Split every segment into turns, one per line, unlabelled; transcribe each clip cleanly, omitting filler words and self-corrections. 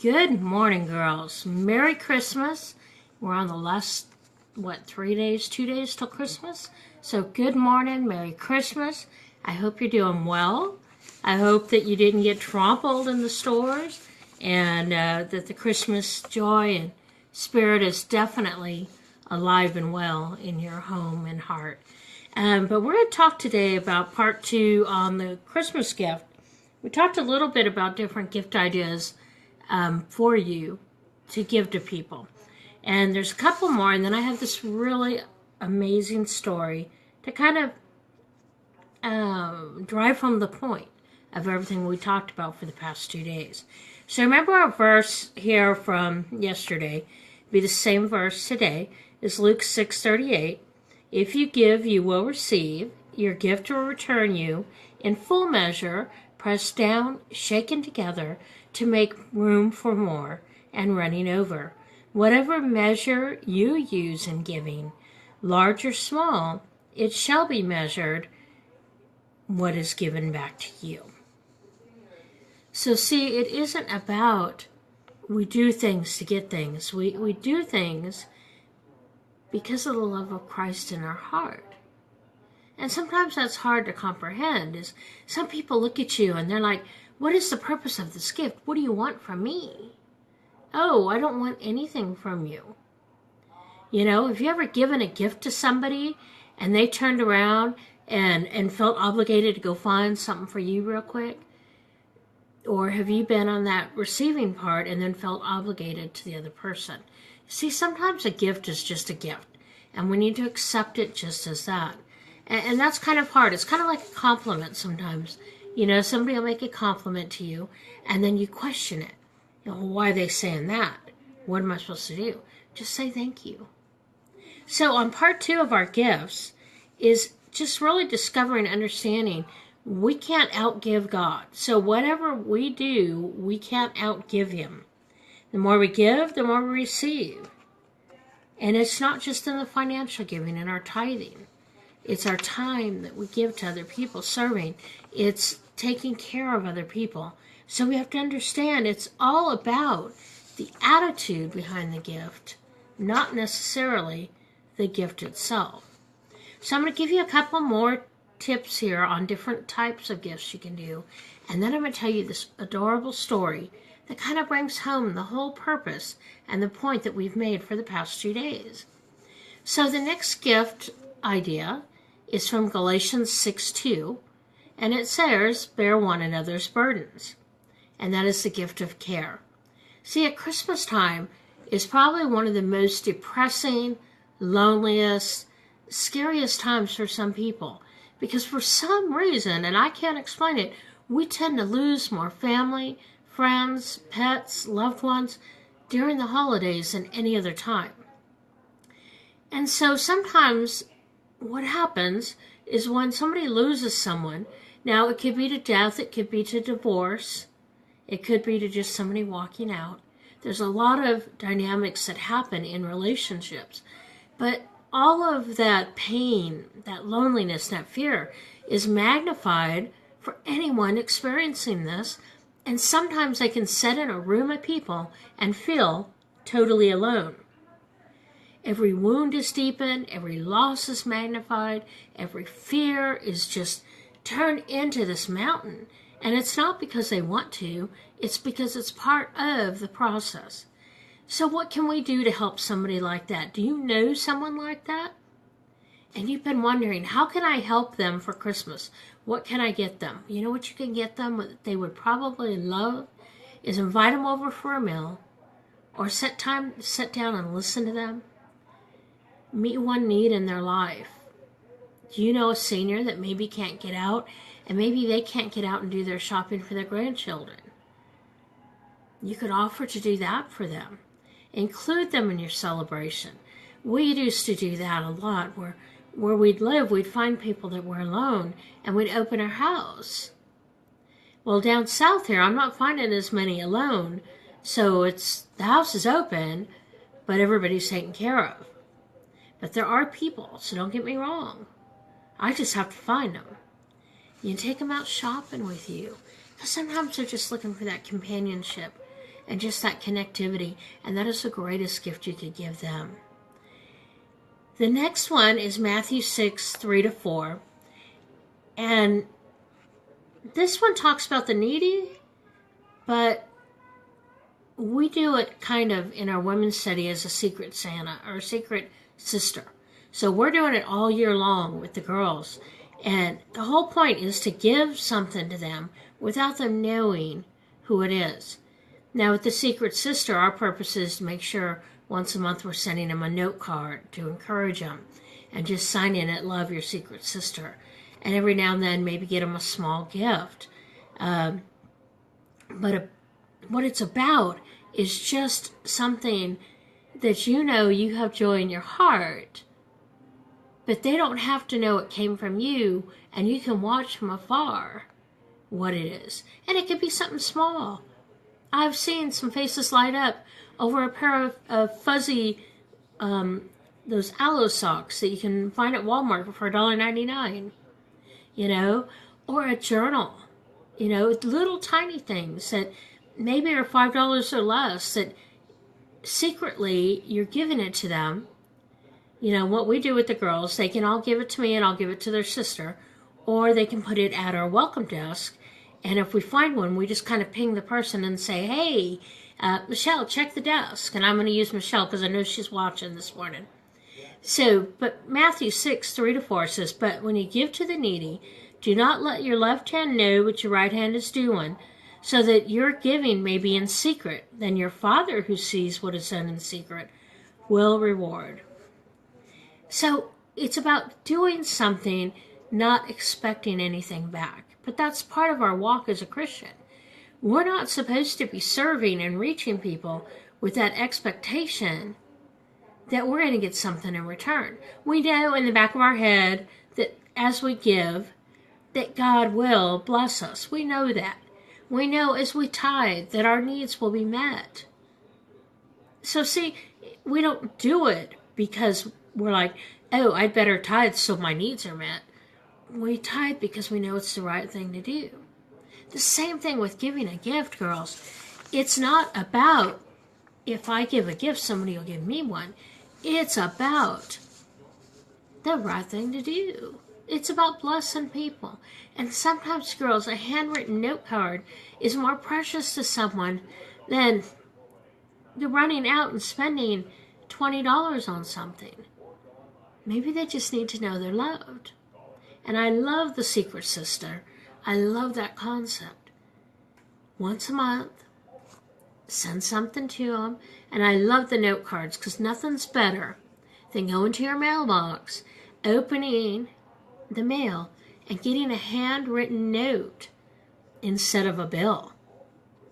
Good morning, girls. Merry Christmas. We're on the last, 3 days, 2 days till Christmas. So good morning, Merry Christmas. I hope you're doing well. I hope that you didn't get trampled in the stores and that the Christmas joy and spirit is definitely alive and well in your home and heart. But we're going to talk today about part 2 on the Christmas gift. We talked a little bit about different gift ideas for you to give to people. And there's a couple more, and then I have this really amazing story to kind of drive home the point of everything we talked about for the past 2 days. So remember our verse here from yesterday, be the same verse today, is Luke 6:38. If you give, you will receive. Your gift will return you in full measure, pressed down, shaken together, to make room for more and running over. Whatever measure you use in giving, large or small, it shall be measured what is given back to you. So see, it isn't about we do things to get things. We do things because of the love of Christ in our heart. And sometimes that's hard to comprehend. Is some people look at you and they're like, what is the purpose of this gift? What do you want from me? Oh, I don't want anything from you. You know, have you ever given a gift to somebody and they turned around and felt obligated to go find something for you real quick? Or have you been on that receiving part and then felt obligated to the other person? See, sometimes a gift is just a gift, and we need to accept it just as that. And that's kind of hard. It's kind of like a compliment sometimes. You know, somebody will make a compliment to you, and then you question it. You know, why are they saying that? What am I supposed to do? Just say thank you. So on part 2 of our gifts is just really discovering, understanding we can't outgive God. So whatever we do, we can't outgive Him. The more we give, the more we receive. And it's not just in the financial giving and our tithing. It's our time that we give to other people, serving. It's taking care of other people. So we have to understand it's all about the attitude behind the gift, not necessarily the gift itself. So I'm going to give you a couple more tips here on different types of gifts you can do. And then I'm going to tell you this adorable story that kind of brings home the whole purpose and the point that we've made for the past 2 days. So the next gift idea is from Galatians 6:2, and it says, bear one another's burdens. And that is the gift of care. See, at Christmas time is probably one of the most depressing, loneliest, scariest times for some people. Because for some reason, and I can't explain it, we tend to lose more family, friends, pets, loved ones during the holidays than any other time. And so sometimes what happens is when somebody loses someone, now it could be to death, it could be to divorce, it could be to just somebody walking out. There's a lot of dynamics that happen in relationships. But all of that pain, that loneliness, that fear is magnified for anyone experiencing this. And sometimes they can sit in a room of people and feel totally alone. Every wound is deepened, every loss is magnified, every fear is just turned into this mountain. And it's not because they want to, it's because it's part of the process. So what can we do to help somebody like that? Do you know someone like that? And you've been wondering, how can I help them for Christmas? What can I get them? You know what you can get them that they would probably love is invite them over for a meal or sit down and listen to them. Meet one need in their life. Do you know a senior that maybe can't get out and maybe they can't get out and do their shopping for their grandchildren? You could offer to do that for them. Include them in your celebration. We used to do that a lot where we'd live, we'd find people that were alone and we'd open our house. Well, down south here, I'm not finding as many alone. So the house is open, but everybody's taken care of. But there are people, so don't get me wrong. I just have to find them. You can take them out shopping with you. Because sometimes they're just looking for that companionship. and just that connectivity. And that is the greatest gift you could give them. The next one is Matthew 6:3-4. And this one talks about the needy, but we do it kind of in our women's study as a secret Santa or a secret sister. So we're doing it all year long with the girls. And the whole point is to give something to them without them knowing who it is. Now with the secret sister, our purpose is to make sure once a month we're sending them a note card to encourage them. And just sign in it, love your secret sister. And every now and then maybe get them a small gift. But what it's about is just something that you know you have joy in your heart, but they don't have to know it came from you, and you can watch from afar what it is. And it could be something small. I've seen some faces light up over a pair of fuzzy, those aloe socks that you can find at Walmart for $1.99, you know, or a journal, you know, little tiny things that maybe are $5 or less that secretly you're giving it to them. You know, what we do with the girls, they can all give it to me and I'll give it to their sister, or they can put it at our welcome desk. And if we find one, we just kind of ping the person and say, hey, Michelle, check the desk. And I'm going to use Michelle because I know she's watching this morning. So, but Matthew 6:3-4 says, but when you give to the needy, do not let your left hand know what your right hand is doing, so that your giving may be in secret. Then your Father who sees what is done in secret will reward. So it's about doing something, not expecting anything back. But that's part of our walk as a Christian. We're not supposed to be serving and reaching people with that expectation that we're going to get something in return. We know in the back of our head that as we give, that God will bless us. We know that. We know as we tithe that our needs will be met. So see, we don't do it because we're like, oh, I'd better tithe so my needs are met. We tithe because we know it's the right thing to do. The same thing with giving a gift, girls. It's not about if I give a gift, somebody will give me one. It's about the right thing to do. It's about blessing people. And sometimes, girls, a handwritten note card is more precious to someone than the running out and spending $20 on something. Maybe they just need to know they're loved. And I love the secret sister. I love that concept. Once a month, send something to them. And I love the note cards because nothing's better than going to your mailbox, opening the mail, and getting a handwritten note instead of a bill.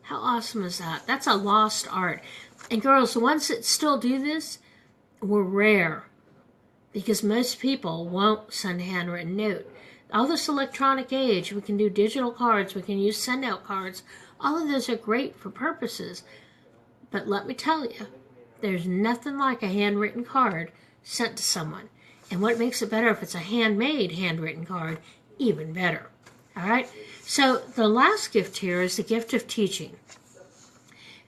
How awesome is that? That's a lost art. And girls, the ones that still do this were rare because most people won't send a handwritten note. All this electronic age, we can do digital cards, we can use send-out cards. All of those are great for purposes. But let me tell you, there's nothing like a handwritten card sent to someone. And what makes it better if it's a handmade handwritten card, even better. All right? So the last gift here is the gift of teaching.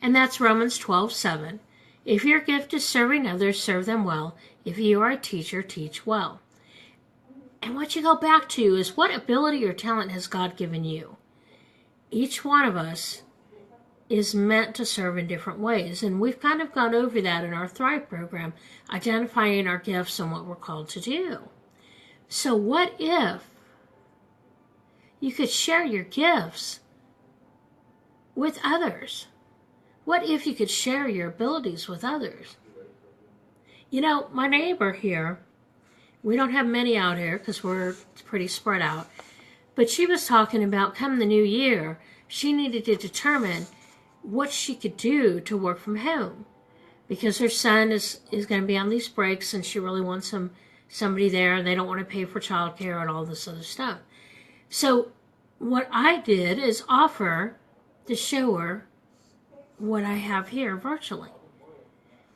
And that's Romans 12:7. If your gift is serving others, serve them well. If you are a teacher, teach well. And what you go back to is what ability or talent has God given you? Each one of us is meant to serve in different ways. And we've kind of gone over that in our Thrive program, identifying our gifts and what we're called to do. So what if you could share your gifts with others? What if you could share your abilities with others? You know, my neighbor here, we don't have many out here because we're pretty spread out, but she was talking about come the new year, she needed to determine what she could do to work from home because her son is going to be on these breaks and she really wants somebody there and they don't want to pay for childcare and all this other stuff. So what I did is offer to show her what I have here virtually.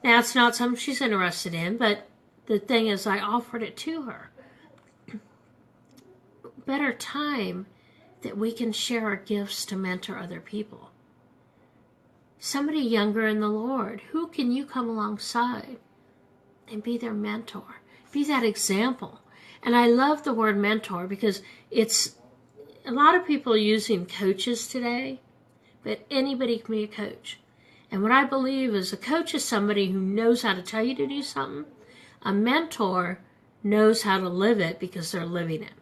Now, it's not something she's interested in, but the thing is I offered it to her. Better time that we can share our gifts to mentor other people. somebody younger in the Lord. Who can you come alongside and be their mentor? Be that example. And I love the word mentor because it's a lot of people are using coaches today, but anybody can be a coach. And what I believe is a coach is somebody who knows how to tell you to do something. A mentor knows how to live it because they're living it.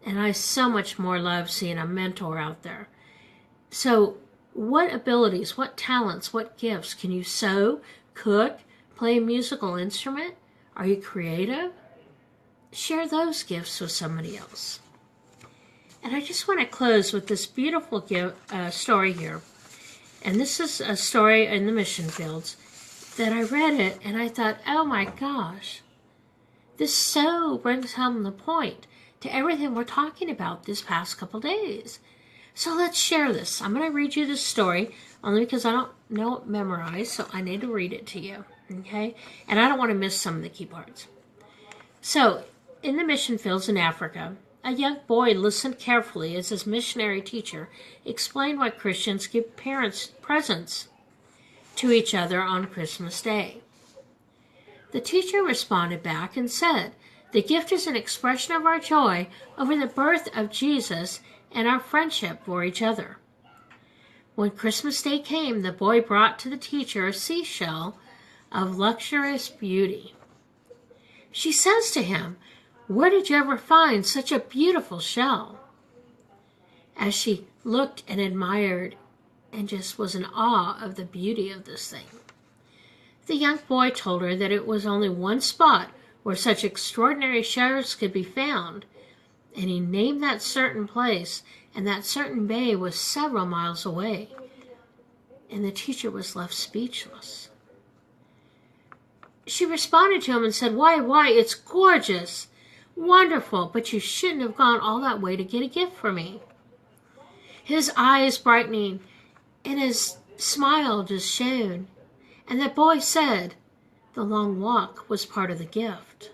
And I so much more love seeing a mentor out there. So what abilities, what talents, what gifts? Can you sew, cook, play a musical instrument? Are you creative? Share those gifts with somebody else. And I just want to close with this beautiful story here. And this is a story in the mission fields that I read it and I thought, oh my gosh, this so brings home the point to everything we're talking about this past couple days. So let's share this. I'm going to read you this story only because I don't know it memorized, so I need to read it to you, okay? And I don't want to miss some of the key parts. So, in the mission fields in Africa, a young boy listened carefully as his missionary teacher explained why Christians give parents presents to each other on Christmas Day. The teacher responded back and said, "The gift is an expression of our joy over the birth of Jesus and our friendship for each other." When Christmas Day came, the boy brought to the teacher a seashell of luxurious beauty. She says to him, "Where did you ever find such a beautiful shell?" As she looked and admired and just was in awe of the beauty of this thing, the young boy told her that it was only one spot where such extraordinary shells could be found, and he named that certain place, and that certain bay was several miles away, and the teacher was left speechless. She responded to him and said, Why, it's gorgeous, wonderful, but you shouldn't have gone all that way to get a gift for me." His eyes brightening and his smile just shone, and the boy said the long walk was part of the gift.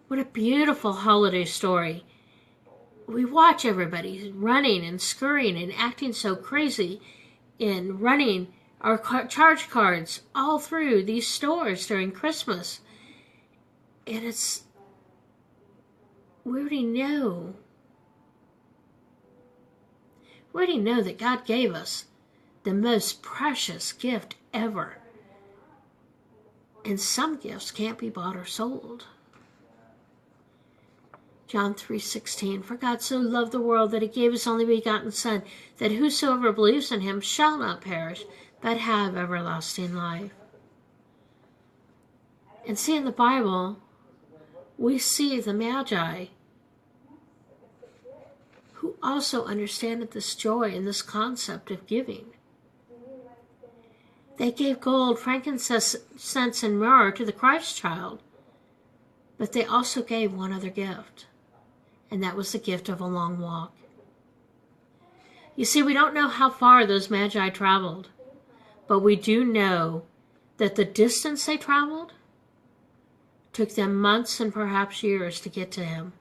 What a beautiful holiday story. We watch everybody running and scurrying and acting so crazy and running our charge cards all through these stores during Christmas. And we already know that God gave us the most precious gift ever. And some gifts can't be bought or sold. John 3:16, "For God so loved the world that he gave his only begotten Son, that whosoever believes in him shall not perish, but have everlasting life." And see, in the Bible, we see the Magi who also understood this joy and this concept of giving. They gave gold, frankincense, and myrrh to the Christ child, but they also gave one other gift, and that was the gift of a long walk. You see, we don't know how far those Magi traveled, but we do know that the distance they traveled took them months and perhaps years to get to him.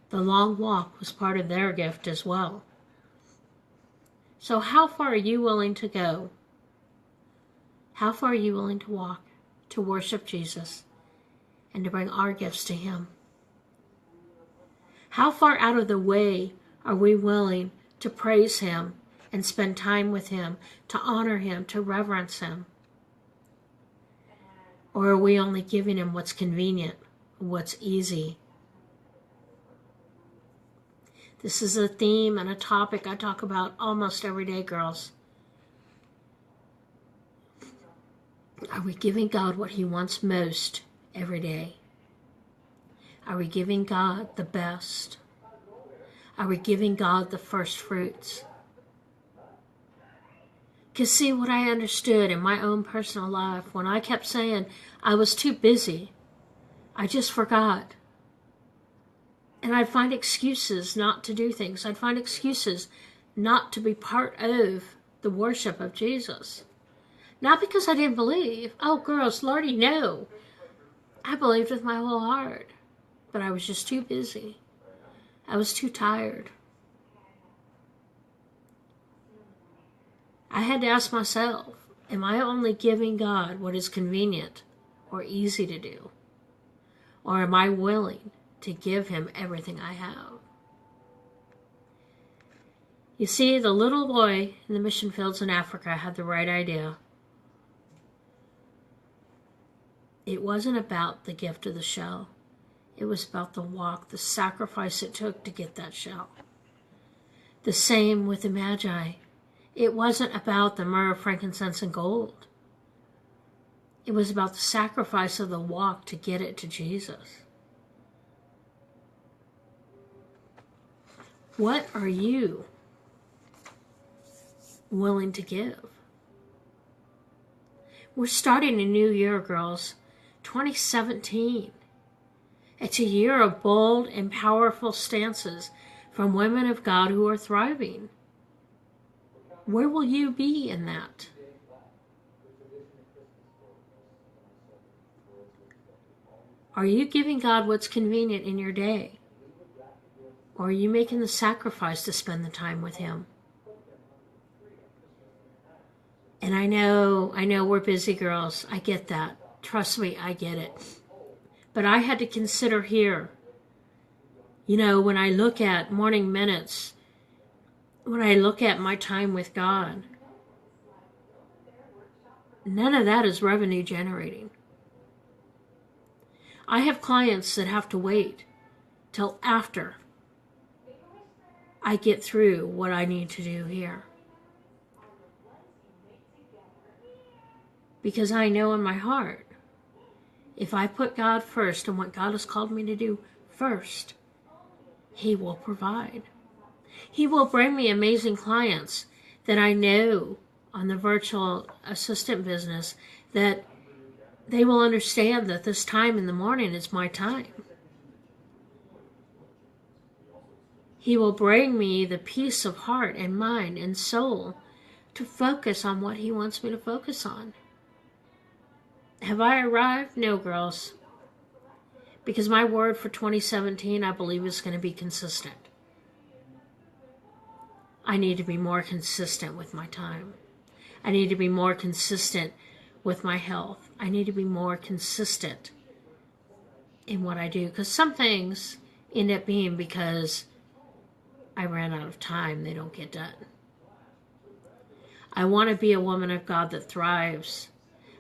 The long walk was part of their gift as well. So how far are you willing to go? How far are you willing to walk to worship Jesus and to bring our gifts to him? How far out of the way are we willing to praise him and spend time with him, to honor him, to reverence him? Or are we only giving him what's convenient, what's easy? This is a theme and a topic I talk about almost every day, girls. Are we giving God what he wants most every day? Are we giving God the best? Are we giving God the first fruits? Because see, what I understood in my own personal life, when I kept saying I was too busy, I just forgot. And I'd find excuses not to do things. I'd find excuses not to be part of the worship of Jesus. Not because I didn't believe. Oh, girls, Lordy, no. I believed with my whole heart. But I was just too busy. I was too tired. I had to ask myself, am I only giving God what is convenient or easy to do? Or am I willing to give him everything I have? You see, the little boy in the mission fields in Africa had the right idea. It wasn't about the gift of the shell. It was about the walk, the sacrifice it took to get that shell. The same with the Magi. It wasn't about the myrrh, frankincense, and gold. It was about the sacrifice of the walk to get it to Jesus. What are you willing to give? We're starting a new year, girls. 2017. It's a year of bold and powerful stances from women of God who are thriving. Where will you be in that? Are you giving God what's convenient in your day? Or are you making the sacrifice to spend the time with him? And I know we're busy, girls. I get that. Trust me, I get it. But I had to consider here, when I look at morning minutes, when I look at my time with God, none of that is revenue generating. I have clients that have to wait till after I get through what I need to do here. Because I know in my heart, if I put God first and what God has called me to do first, he will provide. He will bring me amazing clients that I know on the virtual assistant business that they will understand that this time in the morning is my time. He will bring me the peace of heart and mind and soul to focus on what he wants me to focus on. Have I arrived? No, girls. Because my word for 2017, I believe, is going to be consistent. I need to be more consistent with my time. I need to be more consistent with my health. I need to be more consistent in what I do. Because some things end up being because I ran out of time, they don't get done. I want to be a woman of God that thrives.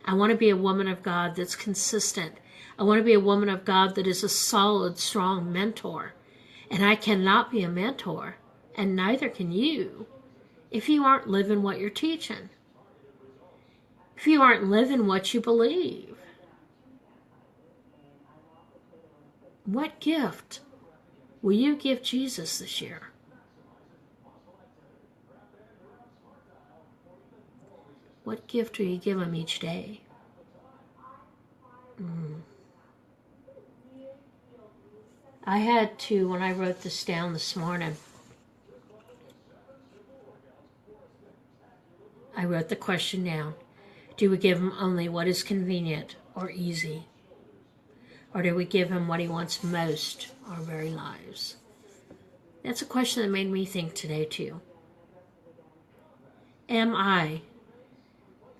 I want to be a woman of God that's consistent. I want to be a woman of God that is a solid, strong mentor. And I cannot be a mentor, and neither can you, if you aren't living what you're teaching. If you aren't living what you believe. What gift will you give Jesus this year? What gift will you give him each day? I had to, when I wrote this down this morning, I wrote the question down. Do we give him only what is convenient or easy? Or do we give him what he wants most, our very lives? That's a question that made me think today too. Am I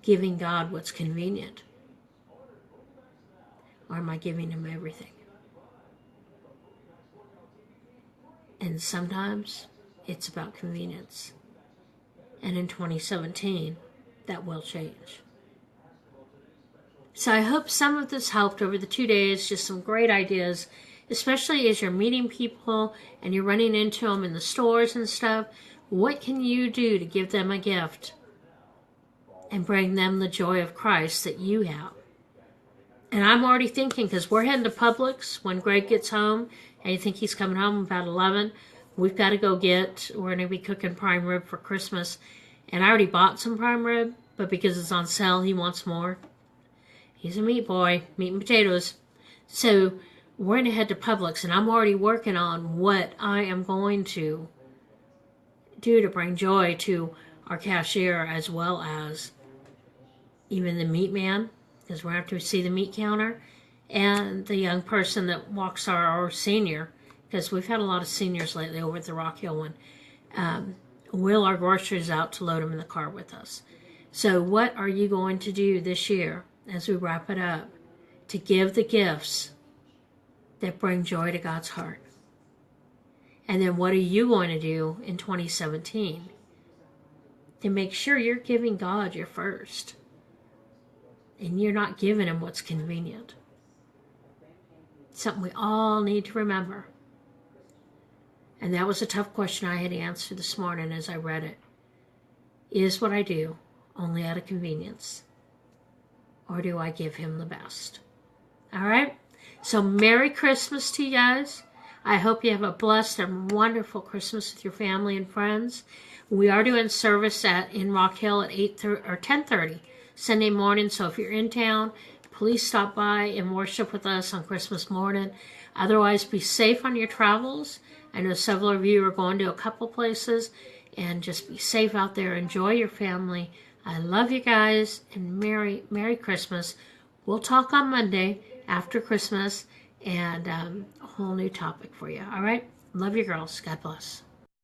giving God what's convenient? Or am I giving him everything? And sometimes it's about convenience. And in 2017, that will change. So I hope some of this helped over the 2 days, just some great ideas, especially as you're meeting people and you're running into them in the stores and stuff. What can you do to give them a gift and bring them the joy of Christ that you have? And I'm already thinking, because we're heading to Publix when Greg gets home, and you think he's coming home about 11, we're going to be cooking prime rib for Christmas. And I already bought some prime rib, but because it's on sale, he wants more. He's a meat boy, meat and potatoes. So we're going to head to Publix, and I'm already working on what I am going to do to bring joy to our cashier as well as even the meat man, because we're going to have to see the meat counter, and the young person that walks our senior, because we've had a lot of seniors lately over at the Rock Hill one. wheel our groceries out to load them in the car with us. So what are you going to do this year as we wrap it up to give the gifts that bring joy to God's heart? And then what are you going to do in 2017 to make sure you're giving God your first and you're not giving him what's convenient? Something we all need to remember. And that was a tough question I had to answer this morning as I read it. Is what I do only out of convenience? Or do I give him the best? All right? So Merry Christmas to you guys. I hope you have a blessed and wonderful Christmas with your family and friends. We are doing service in Rock Hill at 10:30 Sunday morning. So if you're in town, please stop by and worship with us on Christmas morning. Otherwise, be safe on your travels. I know several of you are going to a couple places, and just be safe out there. Enjoy your family. I love you guys, and Merry Christmas. We'll talk on Monday after Christmas, and a whole new topic for you. All right? Love you girls. God bless.